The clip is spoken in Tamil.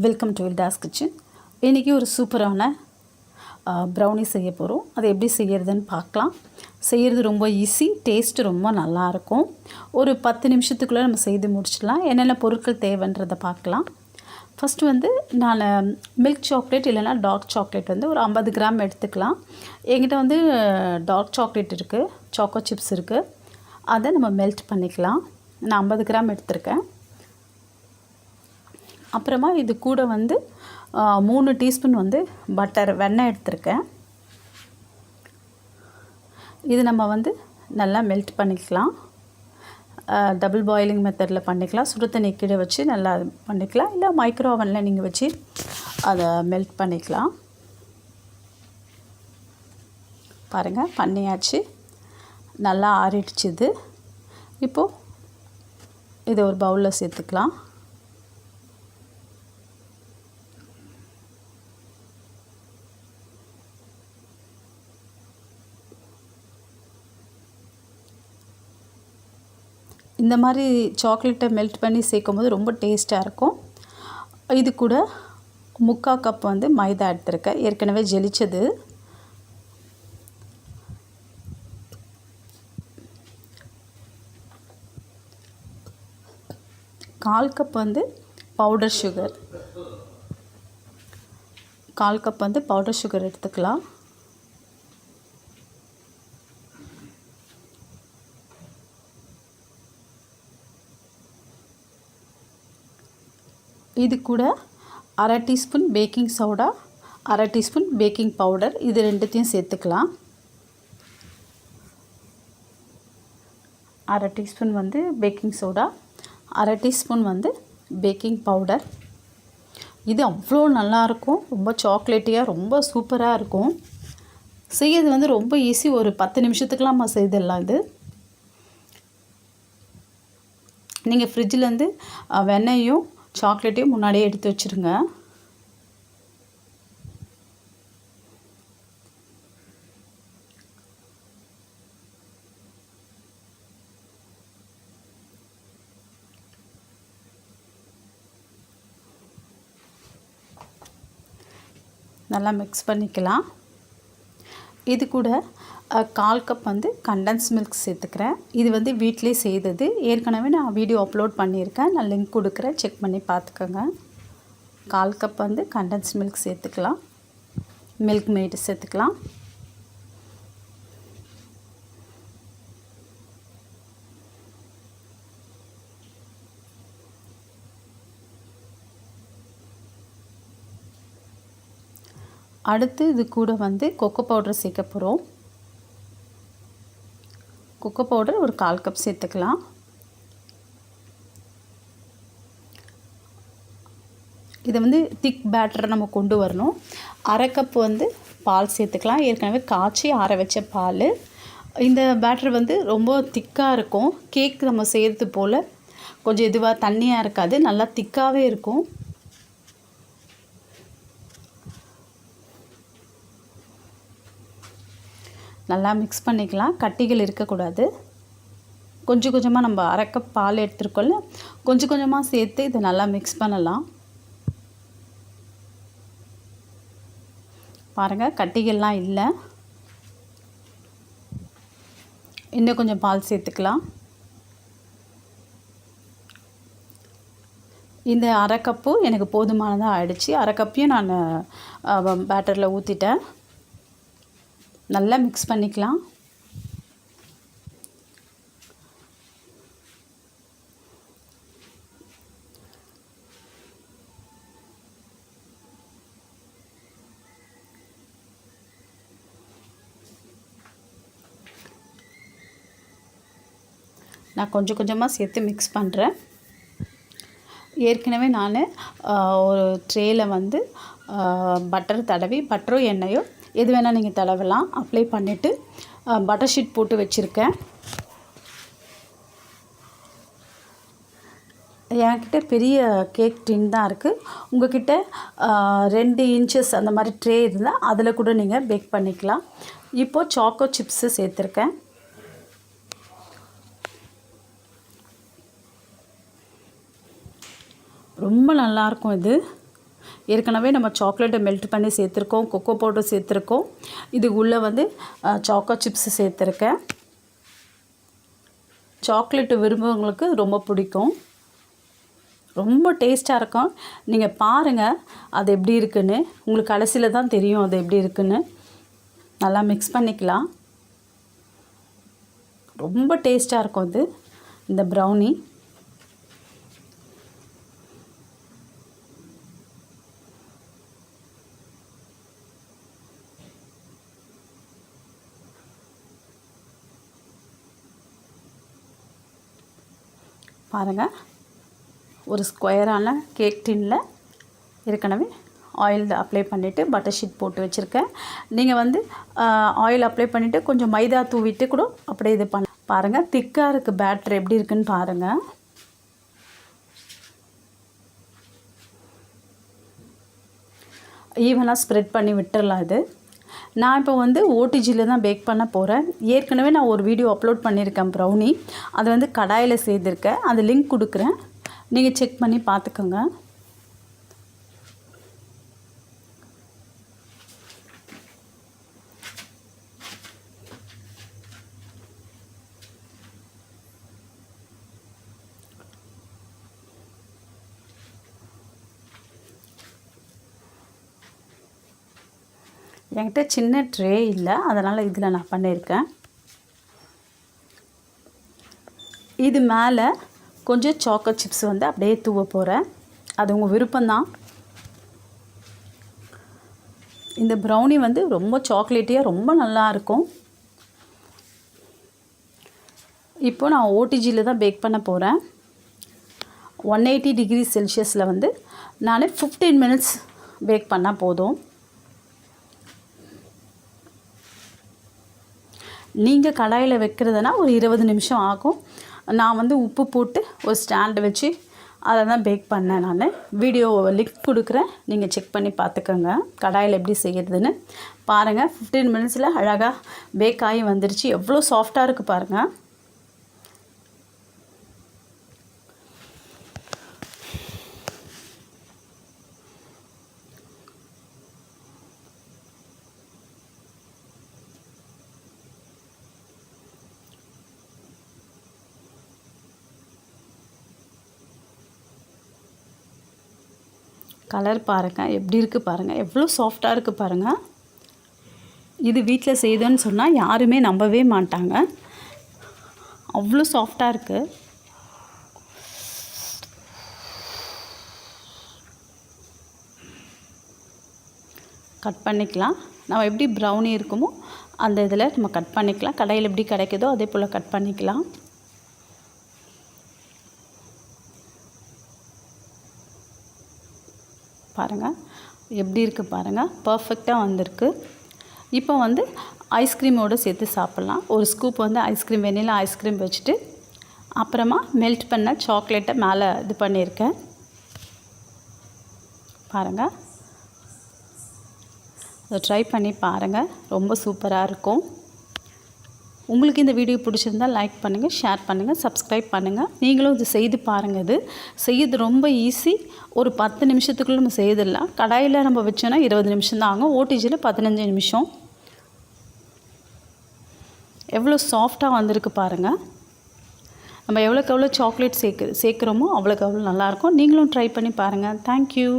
Welcome to வில்டாஸ் kitchen. இன்றைக்கி ஒரு சூப்பரான ப்ரௌனி செய்ய போகிறோம். அதை எப்படி செய்கிறதுன்னு பார்க்கலாம். செய்கிறது ரொம்ப ஈஸி, டேஸ்ட்டு ரொம்ப நல்லாயிருக்கும். ஒரு 10 நிமிஷத்துக்குள்ளே நம்ம செய்து முடிச்சிடலாம். என்னென்ன பொருட்கள் தேவைன்றதை பார்க்கலாம். ஃபஸ்ட்டு வந்து நான் மில்க் சாக்லேட் இல்லைனா டார்க் சாக்லேட் வந்து ஒரு 50 கிராம் எடுத்துக்கலாம். என்கிட்ட வந்து டார்க் சாக்லேட் இருக்குது, சாக்கோ சிப்ஸ் இருக்குது. அதை நம்ம மெல்ட் பண்ணிக்கலாம். நான் 50 கிராம் எடுத்திருக்கேன். அப்புறமா இது கூட வந்து 3 டீஸ்பூன் வந்து வெண்ணெய் எடுத்திருக்கேன். இது நம்ம வந்து நல்லா மெல்ட் பண்ணிக்கலாம். டபுள் பாயிலிங் மெத்தடில் பண்ணிக்கலாம். சுடு தண்ணி கீழே வச்சு நல்லா பண்ணிக்கலாம். இல்லை மைக்ரோ ஓவனில் நீங்கள் வச்சு அதை மெல்ட் பண்ணிக்கலாம். பாருங்கள், பண்ணியாச்சு. நல்லா ஆறிடுச்சு. இது இப்போது இதை ஒரு பவுலில் சேர்த்துக்கலாம். இந்த மாதிரி சாக்லேட்டை மெல்ட் பண்ணி சேர்க்கும் போது ரொம்ப டேஸ்ட்டாக இருக்கும். இது கூட 3/4 கப் வந்து மைதா எடுத்திருக்கேன், ஏற்கனவே ஜெலிச்சது. கால் கப் வந்து பவுடர் சுகர், 1/4 கப் வந்து பவுடர் சுகர் எடுத்துக்கலாம். இது கூட 1/2 teaspoon baking soda, 1/2 teaspoon baking powder, இது ரெண்டுத்தையும் சேர்த்துக்கலாம். 1/2 டீஸ்பூன் வந்து பேக்கிங் சோடா, 1/2 டீஸ்பூன் வந்து பேக்கிங் பவுடர். இது அவ்வளோ நல்லாயிருக்கும். ரொம்ப சாக்லேட்டியாக ரொம்ப சூப்பராக இருக்கும். செய்யறது வந்து ரொம்ப ஈஸி. ஒரு 10 நிமிஷத்துக்கெலாம் நம்ம செய்திடலாம். இது நீங்கள் ஃப்ரிட்ஜிலேருந்து வெண்ணெயும் சாக்லேட்டையும் முன்னாடியே எடுத்து வச்சுருங்க. நல்லா மிக்ஸ் பண்ணிக்கலாம். இது கூட 1/4 கப் வந்து கண்டன்ஸ் மில்க் சேர்த்துக்கிறேன். இது வந்து வீட்டிலே செய்தது. ஏற்கனவே நான் வீடியோ அப்லோட் பண்ணியிருக்கேன். நான் லிங்க் கொடுக்குறேன், செக் பண்ணி பார்த்துக்கோங்க. 1/4 கப் வந்து கண்டன்ஸ் மில்க் சேர்த்துக்கலாம். மில்க் மேட் சேர்த்துக்கலாம். அடுத்து இது கூட வந்து கொக்கோ பவுடர் சேர்க்க போகிறோம். கொக்கோ பவுடர் ஒரு 1/4 கப் சேர்த்துக்கலாம். இதை வந்து திக் பேட்டரை நம்ம கொண்டு வரணும். 1/2 கப் வந்து பால் சேர்த்துக்கலாம். ஏற்கனவே காய்ச்சி ஆற வச்ச பால். இந்த பேட்டர் வந்து ரொம்ப திக்காக இருக்கும். கேக் நம்ம செய்கிறது போல் கொஞ்சம் இதுவாக தண்ணியாக இருக்காது, நல்லா திக்காகவே இருக்கும். நல்லா மிக்ஸ் பண்ணிக்கலாம். கட்டிகள் இருக்கக்கூடாது. கொஞ்சம் கொஞ்சமாக நம்ம 1/2 கப் பால் எடுத்துருக்கோம்ல, கொஞ்சம் கொஞ்சமாக சேர்த்து இதை நல்லா மிக்ஸ் பண்ணலாம். பாருங்கள், கட்டிகள்லாம் இல்லை. இன்னும் கொஞ்சம் பால் சேர்த்துக்கலாம். இந்த 1/2 கப்பு எனக்கு போதுமானதாக ஆயிடுச்சு. 1/2 கப்பையும் நான் பேட்டரில் ஊற்றிட்டேன். நல்லா மிக்ஸ் பண்ணிக்கலாம். நான் கொஞ்சம் கொஞ்சமாக சேர்த்து மிக்ஸ் பண்ணுறேன். ஏற்கனவே நான் ஒரு ட்ரேயில் வந்து பட்டர் தடவி, பட்டரோ எண்ணெயோ எது வேணால் நீங்கள் தடவலாம், அப்ளை பண்ணிவிட்டு பட்டர் ஷீட் போட்டு வச்சுருக்கேன். என்கிட்ட பெரிய கேக் டின் தான் இருக்குது. உங்கள்கிட்ட 2 இன்ச்சஸ் அந்த மாதிரி ட்ரே இருந்தால் அதில் கூட நீங்கள் பேக் பண்ணிக்கலாம். இப்போது சாக்கோ சிப்ஸு சேர்த்துருக்கேன். ரொம்ப நல்லாயிருக்கும் இது. ஏற்கனவே நம்ம சாக்லேட்டை மெல்ட் பண்ணி சேர்த்துருக்கோம், கொக்கோ பவுடர் சேர்த்துருக்கோம். இது உள்ளே வந்து சாக்கோ சிப்ஸ் சேர்த்துருக்கேன். சாக்லேட்டு விரும்புகிறவங்களுக்கு ரொம்ப பிடிக்கும். ரொம்ப டேஸ்ட்டாக இருக்கும். நீங்கள் பாருங்கள் அது எப்படி இருக்குன்னு. உங்களுக்கு கடைசியில் தான் தெரியும் அது எப்படி இருக்குன்னு. நல்லா மிக்ஸ் பண்ணிக்கலாம். ரொம்ப டேஸ்ட்டாக இருக்கும் இது இந்த ப்ரௌனி. பாருங்கள், ஒரு ஸ்கொயரான கேக் டின்னில் ஏற்கனவே ஆயில் அப்ளை பண்ணிவிட்டு பட்டர் ஷீட் போட்டு வச்சுருக்கேன். நீங்கள் வந்து ஆயில் அப்ளை பண்ணிவிட்டு கொஞ்சம் மைதா தூவிட்டு கூட அப்படியே இது பண்ண. பாருங்கள் திக்காக இருக்குது பேட்டர் எப்படி இருக்குன்னு பாருங்கள். ஈவனாக ஸ்ப்ரெட் பண்ணி விட்டுறலாம். இது நான் இப்போ வந்து ஓடிஜியில் தான் பேக் பண்ண போகிறேன். ஏற்கனவே நான் ஒரு வீடியோ அப்லோட் பண்ணியிருக்கேன் ப்ரௌனி. அதை வந்து கடாயில் செய்திருக்கேன். அது லிங்க் கொடுக்குறேன், நீங்கள் செக் பண்ணி பார்த்துக்கோங்க. என்கிட்ட சின்ன ட்ரே இல்லை, அதனால் இதில் நான் பண்ணியிருக்கேன். இது மேலே கொஞ்சம் சாக்கோ சிப்ஸ் வந்து அப்படியே தூவ போகிறேன். அது உங்கள் விருப்பம்தான். இந்த ப்ரௌனி வந்து ரொம்ப சாக்லேட்டியாக ரொம்ப நல்லாயிருக்கும். இப்போ நான் ஓடிஜியில் தான் பேக் பண்ண போகிறேன். 180 டிகிரி செல்சியஸில் வந்து நான் 15 மினிட்ஸ் பேக் பண்ணால் போதும். நீங்கள் கடாயில் வைக்கிறதுனா ஒரு 20 நிமிஷம் ஆகும். நான் வந்து உப்பு போட்டு ஒரு ஸ்டாண்டு வச்சு அதை தான் பேக் பண்ணேன். நான் வீடியோ லிங்க் கொடுக்குறேன், நீங்கள் செக் பண்ணி பார்த்துக்கோங்க கடாயில் எப்படி செய்கிறதுன்னு. பாருங்கள் 15 மினிட்ஸில் அழகாக பேக் ஆகி வந்துருச்சு. எவ்வளோ சாஃப்டாக இருக்குது பாருங்கள். கலர் பாருங்கள் எப்படி இருக்குது பாருங்கள், எவ்வளோ சாஃப்டாக இருக்குது பாருங்கள். இது வீட்டில் செய்தோன்னு சொன்னால் யாருமே நம்பவே மாட்டாங்க, அவ்வளோ சாஃப்டாக இருக்குது. கட் பண்ணிக்கலாம். நம்ம எப்படி ப்ரௌனி இருக்குமோ அந்த இதில் நம்ம கட் பண்ணிக்கலாம். கடையில் எப்படி கிடைக்குதோ அதே போல் கட் பண்ணிக்கலாம். பாருங்கள் எப்படி இருக்குது பாருங்கள், பர்ஃபெக்டாக வந்திருக்கு. இப்போ வந்து ஐஸ்கிரீமோடு சேர்த்து சாப்பிட்லாம். ஒரு ஸ்கூப் வந்து ஐஸ்கிரீம், வெண்ணிலா ஐஸ்கிரீம் வச்சுட்டு அப்புறமா மெல்ட் பண்ண சாக்லேட்டை மேலே இது பண்ணியிருக்கேன். பாருங்கள், அதை ட்ரை பண்ணி பாருங்கள், ரொம்ப சூப்பராக இருக்கும். உங்களுக்கு இந்த வீடியோ பிடிச்சிருந்தால் லைக் பண்ணுங்கள், ஷேர் பண்ணுங்கள், சப்ஸ்கிரைப் பண்ணுங்கள். நீங்களும் இது செய்து பாருங்கள். இது செய்யறது ரொம்ப ஈஸி. ஒரு 10 நிமிஷத்துக்குள்ளே நம்ம செய்திடலாம். கடாயில் நம்ம வச்சோன்னா 20 நிமிஷம் தான் ஆகும். ஓடிஜியில் 15 நிமிஷம். எவ்வளோ சாஃப்டாக வந்திருக்கு பாருங்கள். நம்ம எவ்வளோக்கு எவ்வளோ சாக்லேட் சேர்க்குறோமோ அவ்வளோக்கு அவ்வளோ நல்லாயிருக்கும். நீங்களும் ட்ரை பண்ணி பாருங்கள். தேங்க்யூ.